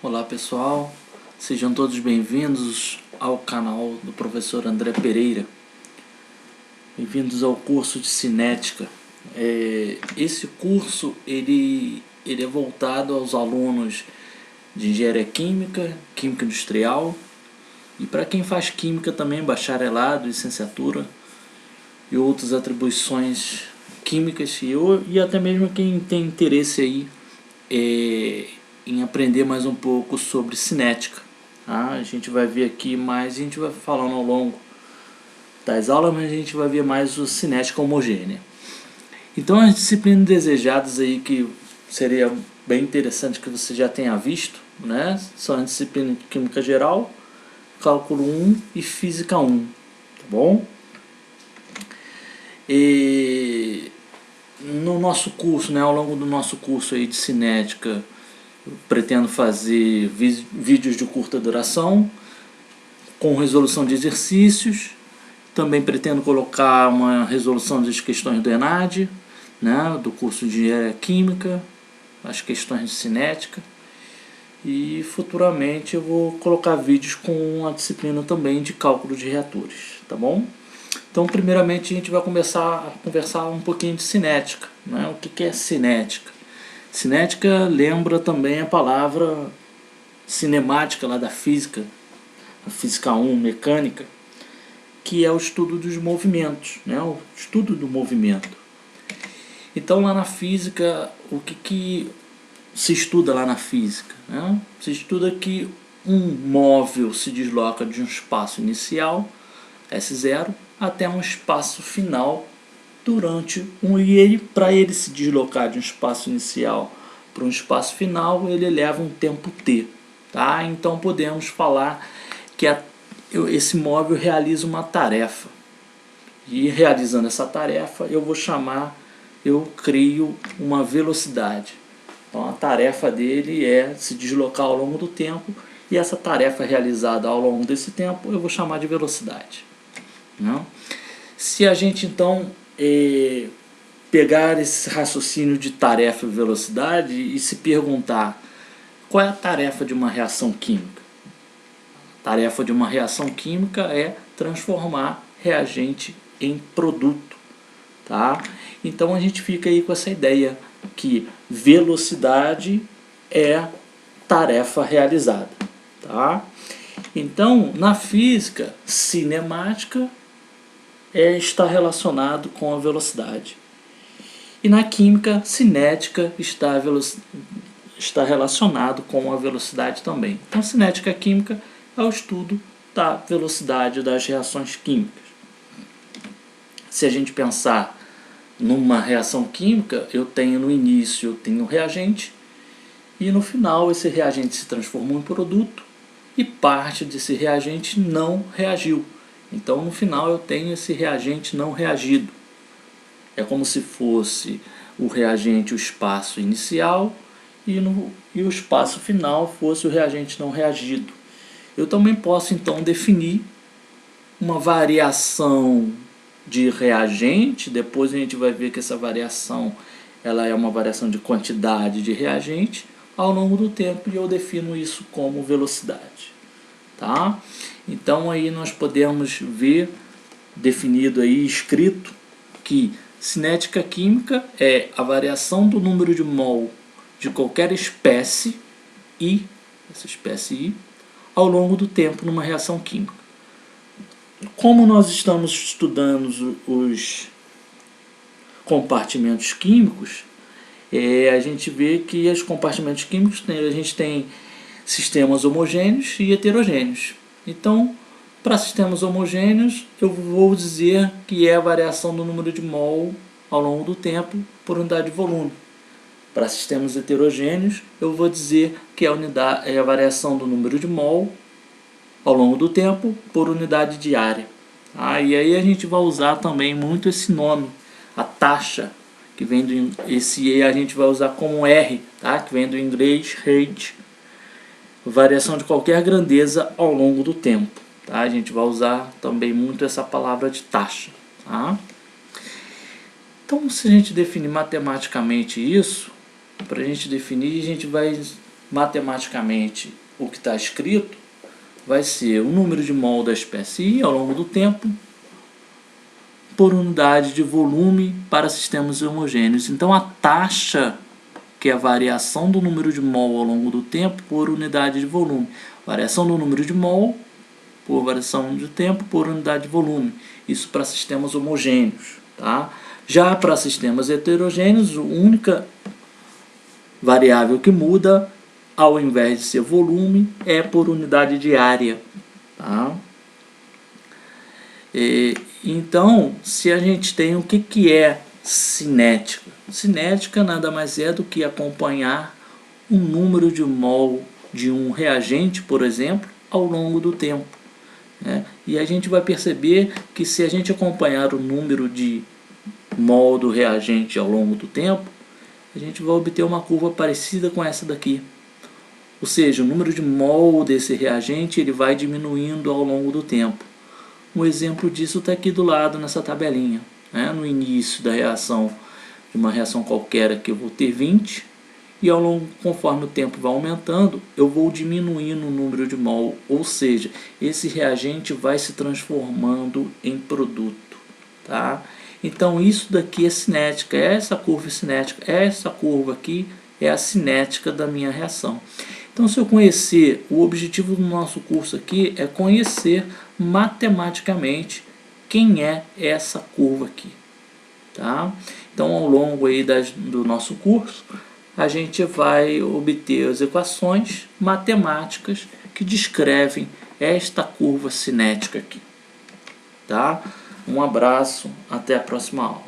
Olá pessoal, sejam todos bem-vindos ao canal do professor André Pereira. Bem-vindos ao curso de cinética. Esse curso ele é voltado aos alunos de engenharia química, química industrial e para quem faz química também, bacharelado, licenciatura e outras atribuições químicas e até mesmo quem tem interesse aí em aprender mais um pouco sobre cinética. Tá? A gente vai ver aqui mais, a gente vai falando ao longo das aulas, mas a gente vai ver mais o cinética homogênea. Então as disciplinas desejadas aí que seria bem interessante que você já tenha visto, né? São a disciplina de Química Geral, Cálculo 1 e Física 1, tá bom? E no nosso curso, né, ao longo do nosso curso aí de cinética, eu pretendo fazer vídeos de curta duração, com resolução de exercícios. Também pretendo colocar uma resolução das questões do ENAD, né, do curso de Engenharia Química, as questões de cinética. E futuramente eu vou colocar vídeos com a disciplina também de cálculo de reatores, tá bom? Então, primeiramente, a gente vai começar a conversar um pouquinho de cinética, né? O que é cinética? Cinética lembra também a palavra cinemática lá da física, a física 1, mecânica, que é o estudo dos movimentos, né? O estudo do movimento. Então, lá na física, o que se estuda lá na física? Né? Se estuda que um móvel se desloca de um espaço inicial, S0, até um espaço final durante para ele se deslocar de um espaço inicial para um espaço final, ele leva um tempo t, tá? Então podemos falar que esse móvel realiza uma tarefa, e realizando essa tarefa eu crio uma velocidade. Então a tarefa dele é se deslocar ao longo do tempo, e essa tarefa realizada ao longo desse tempo eu vou chamar de velocidade. Não? Se a gente então pegar esse raciocínio de tarefa e velocidade e se perguntar qual é a tarefa de uma reação química? A tarefa de uma reação química é transformar reagente em produto. Tá? Então a gente fica aí com essa ideia que velocidade é tarefa realizada. Tá? Então, na física cinemática está relacionado com a velocidade. E na química cinética está relacionado com a velocidade também. Então, cinética química é o estudo da velocidade das reações químicas. Se a gente pensar numa reação química, eu tenho no início um reagente, e no final esse reagente se transformou em produto e parte desse reagente não reagiu. Então no final eu tenho esse reagente não reagido. É como se fosse o reagente o espaço inicial e o espaço final fosse o reagente não reagido. Eu também posso então definir uma variação de reagente. Depois a gente vai ver que essa variação ela é uma variação de quantidade de reagente ao longo do tempo, e eu defino isso como velocidade. Tá? Então aí nós podemos ver definido aí, escrito, que cinética química é a variação do número de mol de qualquer espécie I, essa espécie I, ao longo do tempo numa reação química. Como nós estamos estudando os compartimentos químicos, a gente vê que os compartimentos químicos, a gente tem sistemas homogêneos e heterogêneos. Então, para sistemas homogêneos, eu vou dizer que é a variação do número de mol ao longo do tempo por unidade de volume. Para sistemas heterogêneos, eu vou dizer que é a variação do número de mol ao longo do tempo por unidade de área. E aí a gente vai usar também muito esse nome, a taxa, que vem esse E a gente vai usar como R, tá? Que vem do inglês rate, variação de qualquer grandeza ao longo do tempo. Tá? A gente vai usar também muito essa palavra de taxa. Tá? Então, se a gente definir matematicamente isso, para a gente definir, a gente vai matematicamente o que está escrito vai ser o número de mol da espécie I ao longo do tempo por unidade de volume para sistemas homogêneos. Então a taxa, que é a variação do número de mol ao longo do tempo por unidade de volume. Variação do número de mol por variação de tempo por unidade de volume. Isso para sistemas homogêneos. Tá? Já para sistemas heterogêneos, a única variável que muda, ao invés de ser volume, é por unidade de área. Tá? Então, se a gente tem o que é cinética? Cinética nada mais é do que acompanhar o número de mol de um reagente, por exemplo, ao longo do tempo. Né? E a gente vai perceber que se a gente acompanhar o número de mol do reagente ao longo do tempo, a gente vai obter uma curva parecida com essa daqui. Ou seja, o número de mol desse reagente ele vai diminuindo ao longo do tempo. Um exemplo disso está aqui do lado nessa tabelinha. Né? No início da reação, de uma reação qualquer aqui eu vou ter 20, e ao longo, conforme o tempo vai aumentando, eu vou diminuindo o número de mol, ou seja, esse reagente vai se transformando em produto. Tá? Então isso daqui é cinética, essa curva é cinética, essa curva aqui é a cinética da minha reação. Então, se eu conhecer, o objetivo do nosso curso aqui é conhecer matematicamente quem é essa curva aqui. Tá? Então, ao longo aí do nosso curso, a gente vai obter as equações matemáticas que descrevem esta curva cinética aqui. Tá? Um abraço, até a próxima aula.